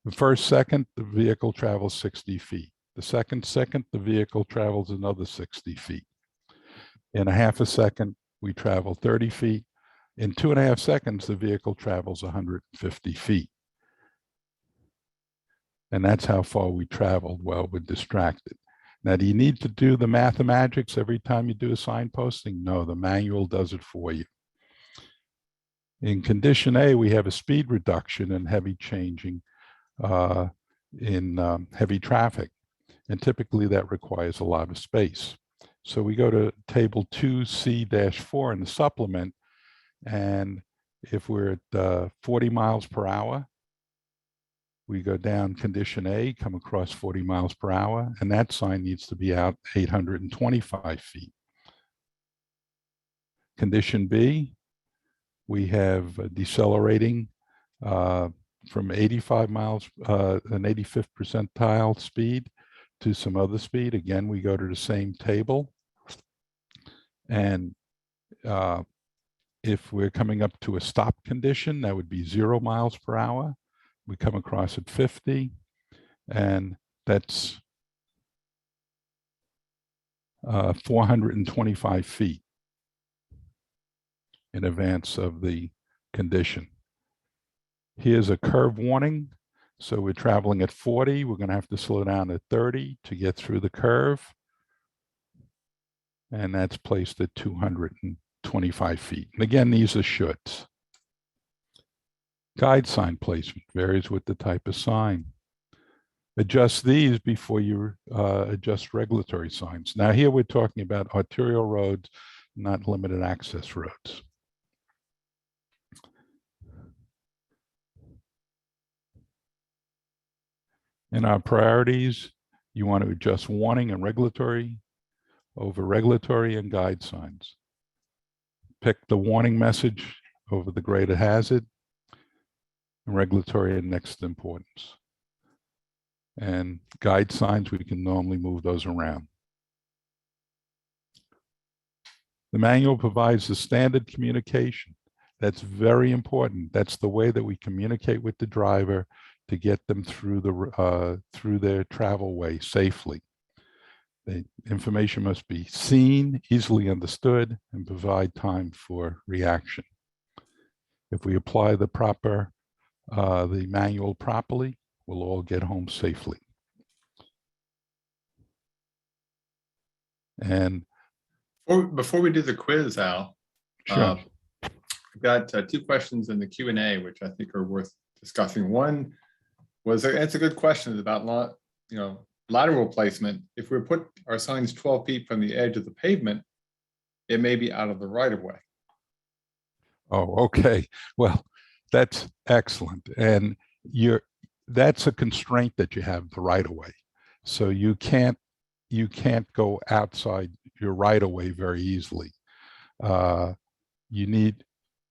the first second, the vehicle travels 60 feet. The second, the vehicle travels another 60 feet. In a half a second, we travel 30 feet. In 2.5 seconds, the vehicle travels 150 feet. And that's how far we traveled while we're distracted. Now, do you need to do the mathematics every time you do a signposting? No, the manual does it for you. In condition A, we have a speed reduction and heavy changing in heavy traffic. And typically that requires a lot of space. So we go to table 2C-4 in the supplement. And if we're at 40 miles per hour, we go down condition A, come across 40 miles per hour, and that sign needs to be out 825 feet. Condition B, we have decelerating from 85 miles, an 85th percentile speed to some other speed. Again, we go to the same table. And if we're coming up to a stop condition, that would be 0 miles per hour. We come across at 50, and that's 425 feet in advance of the condition. Here's a curve warning. So we're traveling at 40. We're going to have to slow down at 30 to get through the curve. And that's placed at 225 feet. And again, these are shoulds. Guide sign placement varies with the type of sign. Adjust these before you adjust regulatory signs. Now here we're talking about arterial roads, not limited access roads. In our priorities, you want to adjust warning and regulatory over regulatory and guide signs. Pick the warning message over the greater hazard, and regulatory and next importance. And guide signs, we can normally move those around. The manual provides the standard communication. That's very important. That's the way that we communicate with the driver to get them through through their travel way safely. The information must be seen, easily understood, and provide time for reaction. If we apply the manual properly, we'll all get home safely. And Before we do the quiz, Al, sure. I've got 2 questions in the Q&A, which I think are worth discussing. One was, it's a good question about lateral placement. If we put our signs 12 feet from the edge of the pavement, it may be out of the right of way. Oh, okay. Well, that's excellent. And that's a constraint that you have the right of way. So you can't go outside your right of way very easily.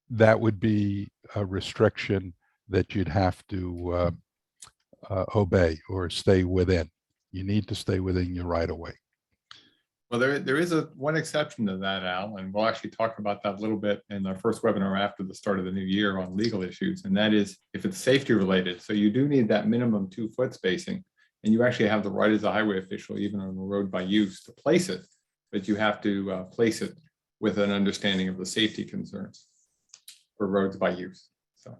That would be a restriction that you'd have to obey or stay within. You need to stay within your right of way. Well, there is one exception to that, Al, and we'll actually talk about that a little bit in our first webinar after the start of the new year on legal issues, and that is if it's safety related. So you do need that minimum 2-foot spacing, and you actually have the right as a highway official, even on a road by use, to place it, but you have to place it with an understanding of the safety concerns for roads by use. So,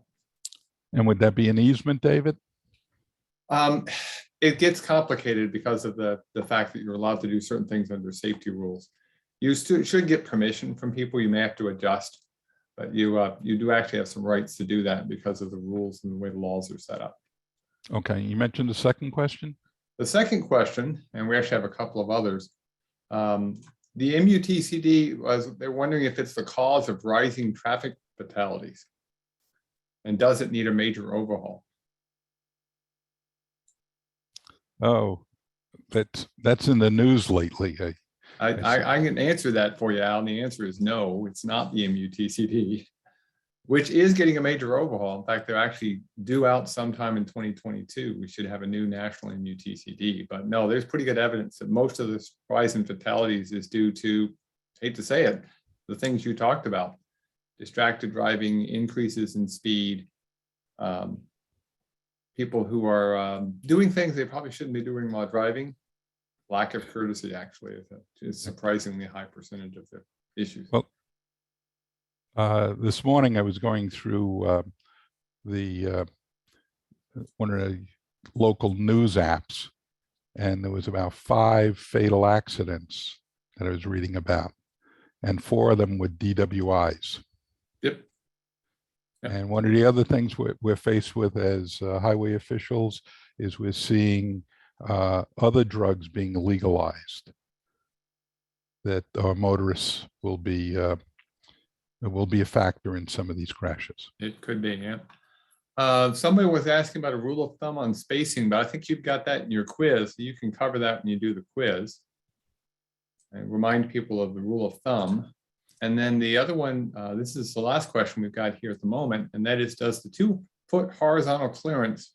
and would that be an easement, David? It gets complicated because of the fact that you're allowed to do certain things under safety rules. You should get permission from people. You may have to adjust, but you do actually have some rights to do that because of the rules and the way the laws are set up. Okay, you mentioned the second question. The second question, and we actually have a couple of others. The MUTCD they're wondering if it's the cause of rising traffic fatalities, and does it need a major overhaul? Oh, that's in the news lately. I can answer that for you, Al, and the answer is no, it's not the MUTCD, which is getting a major overhaul. In fact, they're actually due out sometime in 2022. We should have a new national MUTCD, but no, there's pretty good evidence that most of this rise in fatalities is due to, hate to say it, the things you talked about: distracted driving, increases in speed, people who are doing things they probably shouldn't be doing while driving. Lack of courtesy actually is a surprisingly high percentage of the issues. Well, this morning I was going through one of the local news apps, and there was about 5 fatal accidents that I was reading about, and 4 of them were DWIs. Yep. And one of the other things we're faced with as highway officials is we're seeing other drugs being legalized that our motorists will be a factor in some of these crashes. It could be, yeah. Somebody was asking about a rule of thumb on spacing, but I think you've got that in your quiz. So you can cover that when you do the quiz and remind people of the rule of thumb. And then the other one, this is the last question we've got here at the moment, and that is, does the 2-foot horizontal clearance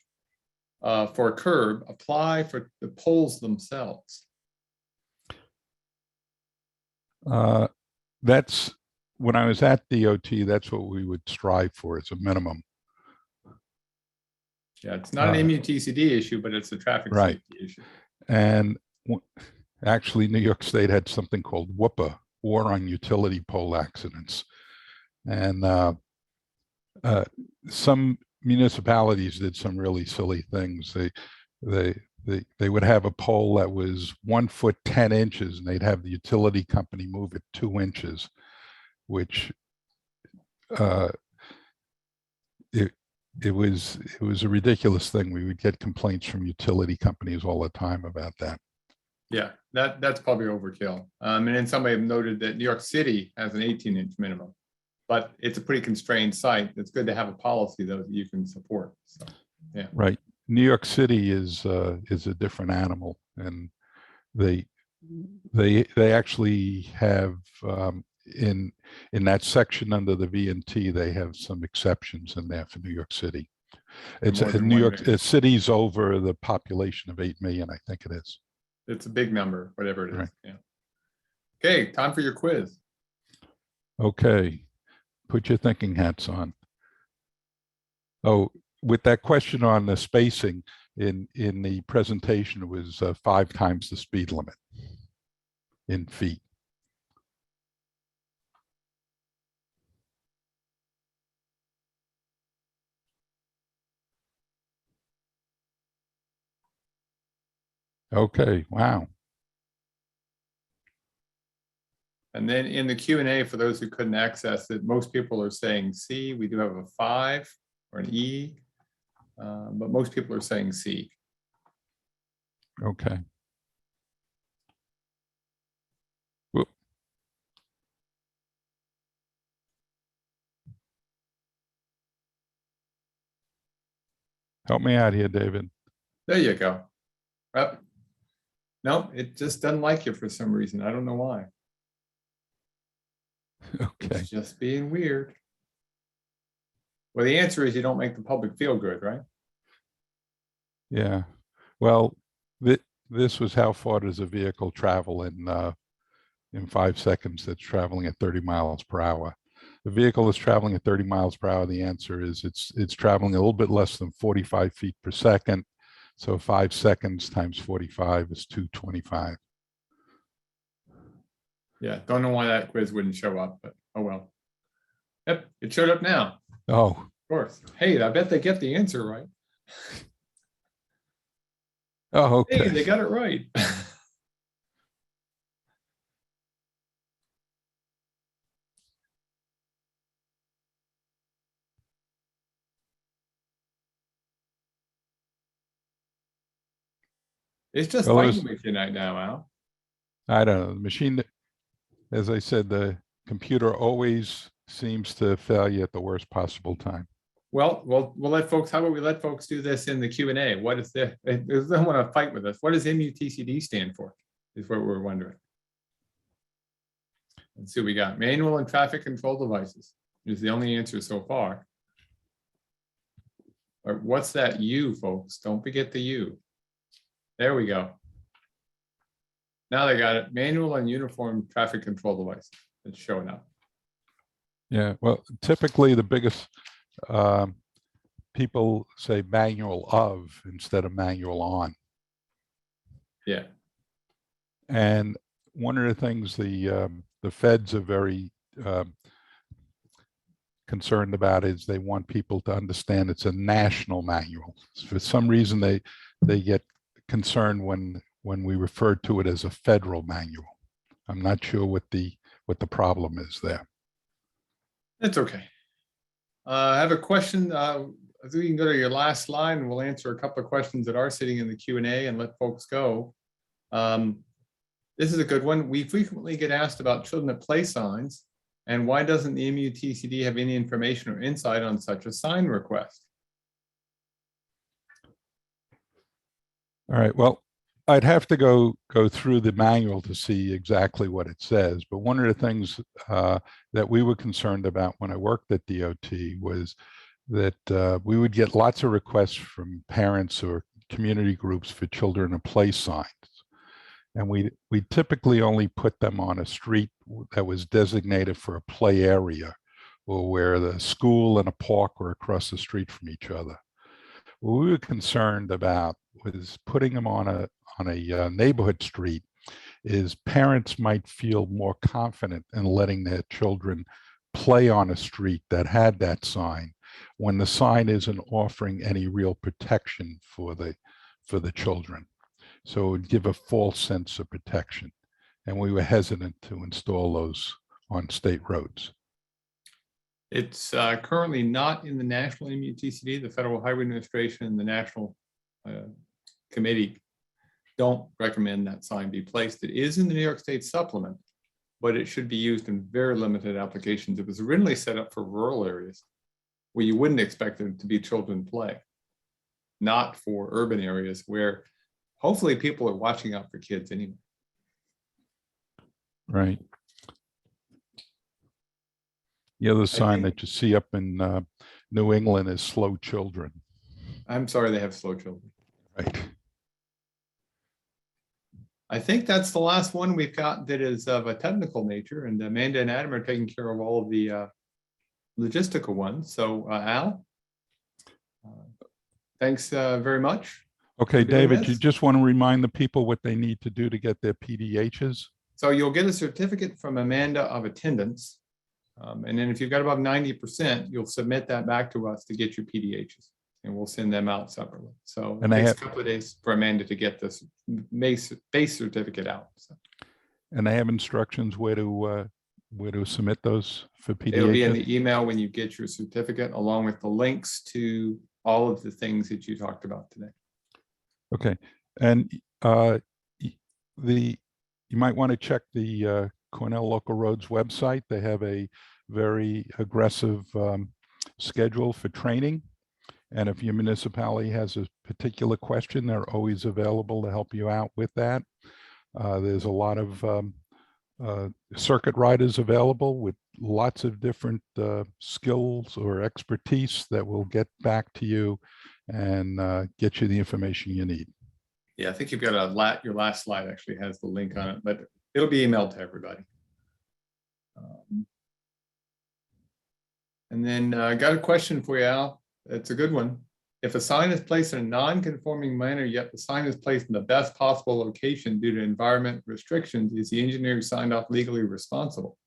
for a curb apply for the poles themselves? That's, when I was at DOT, that's what we would strive for as a minimum. Yeah, it's not an MUTCD issue, but it's a traffic safety issue. And actually, New York State had something called WUPA, War on Utility Pole Accidents. And some municipalities did some really silly things. They would have a pole that was 1 foot 10 inches, and they'd have the utility company move it 2 inches, which it was a ridiculous thing. We would get complaints from utility companies all the time about that. Yeah, that's probably overkill. And then somebody noted that New York City has an 18-inch minimum, but it's a pretty constrained site. It's good to have a policy though that you can support. So, yeah. Right. New York City is a different animal, and they actually have in that section under the V&T, they have some exceptions in there for New York City. It's New York City's over the population of 8 million, I think it is. It's a big number, whatever it is. Right. Yeah. Okay, time for your quiz. Okay. Put your thinking hats on. Oh, with that question on the spacing in the presentation, it was 5 times the speed limit in feet. Okay, wow. And then in the Q&A, for those who couldn't access it, most people are saying C. We do have a 5 or an E, but most people are saying C. Okay. Whoop. Help me out here, David. There you go. Yep. Nope, it just doesn't like you for some reason. I don't know why. Okay. It's just being weird. Well, the answer is you don't make the public feel good, right? Yeah. Well, this was how far does a vehicle travel in 5 seconds that's traveling at 30 miles per hour. The vehicle is traveling at 30 miles per hour. The answer is it's traveling a little bit less than 45 feet per second. So 5 seconds times 45 is 225. Yeah, don't know why that quiz wouldn't show up, but oh well. Yep, it showed up now. Oh, Of course. Hey, I bet they get the answer right. oh, okay. Hey, they got it right. It's just Well, fighting with you right now, Al. I don't know. The machine, as I said, the computer always seems to fail you at the worst possible time. Well, we'll let folks. How about we let folks do this in the Q&A? What is the? They don't want to fight with us. What does MUTCD stand for? Is what we're wondering. Let's see what we got. Manual and traffic control devices is the only answer so far. Or what's that U, folks? Don't forget the U. There we go. Now they got it. Manual and uniform traffic control device. It's showing up. Yeah, well, typically the biggest people say manual of instead of manual on. Yeah. And one of the things the feds are very concerned about is they want people to understand it's a national manual. For some reason, they get concerned when we refer to it as a federal manual. I'm not sure what the problem is there. That's okay. I have a question. I think you can go to your last slide and we'll answer a couple of questions that are sitting in the Q&A and let folks go. This is a good one. We frequently get asked about children at play signs, and why doesn't the MUTCD have any information or insight on such a sign request? All right, well, I'd have to go through the manual to see exactly what it says. But one of the things that we were concerned about when I worked at DOT was that we would get lots of requests from parents or community groups for children at play signs. And we typically only put them on a street that was designated for a play area, or where the school and a park were across the street from each other. What we were concerned about was putting them on a neighborhood street is parents might feel more confident in letting their children play on a street that had that sign when the sign isn't offering any real protection for the children. So it would give a false sense of protection. And we were hesitant to install those on state roads. It's currently not in the national MUTCD. The Federal Highway Administration and the National Committee don't recommend that sign be placed. It is in the New York State supplement, but it should be used in very limited applications. It was originally set up for rural areas where you wouldn't expect them to be children play, not for urban areas where hopefully people are watching out for kids anyway. Right. The other sign that you see up in New England is slow children. I'm sorry they have slow children. Right. I think that's the last one we've got that is of a technical nature, and Amanda and Adam are taking care of all of the logistical ones. So Al, thanks very much. Okay, doing David, you this. just want to remind the people what they need to do to get their PDHs? So you'll get a certificate from Amanda of attendance. And then if you've got above 90%, you'll submit that back to us to get your PDHs, and we'll send them out separately. So it And takes a couple of days for Amanda to get this base certificate out. So And they have instructions where to submit those for PDHs? it'll be in the email when you get your certificate, along with the links to all of the things that you talked about today. Okay, and you might want to check the Cornell Local Roads website. They have a very aggressive schedule for training. And if your municipality has a particular question, they're always available to help you out with that. There's a lot of circuit riders available with lots of different skills or expertise that will get back to you and get you the information you need. Yeah, I think you've got your last slide actually has the link on it, but it'll be emailed to everybody. And then I got a question for you, Al. It's a good one. If a sign is placed in a non-conforming manner, yet the sign is placed in the best possible location due to environment restrictions, is the engineer who signed off legally responsible?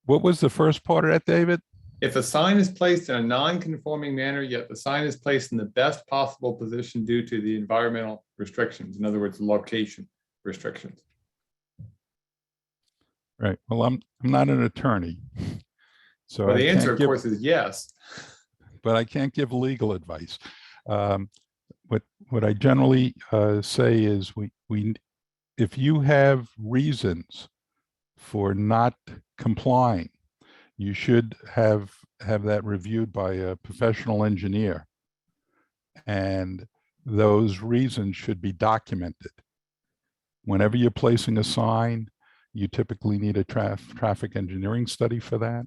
What was the first part of that, David? If a sign is placed in a non-conforming manner, yet the sign is placed in the best possible position due to the environmental restrictions, in other words, location restrictions. Right. Well, I'm not an attorney, so Well, the I answer, can't of give, course, is yes. but I can't give legal advice. What I generally say is if you have reasons for not complying, you should have that reviewed by a professional engineer, and those reasons should be documented. Whenever you're placing a sign, you typically need a traffic engineering study for that,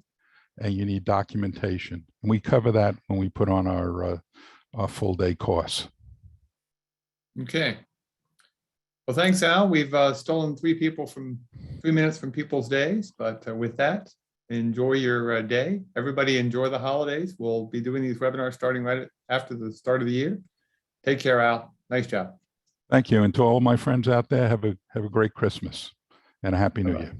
and you need documentation. And we cover that when we put on our full day course. Okay. Well, thanks, Al. We've stolen 3 minutes from people's days, but with that, enjoy your day. Everybody enjoy the holidays. We'll be doing these webinars starting right after the start of the year. Take care, Al. Nice job. Thank you. And to all my friends out there, have a great Christmas and a Happy New Year.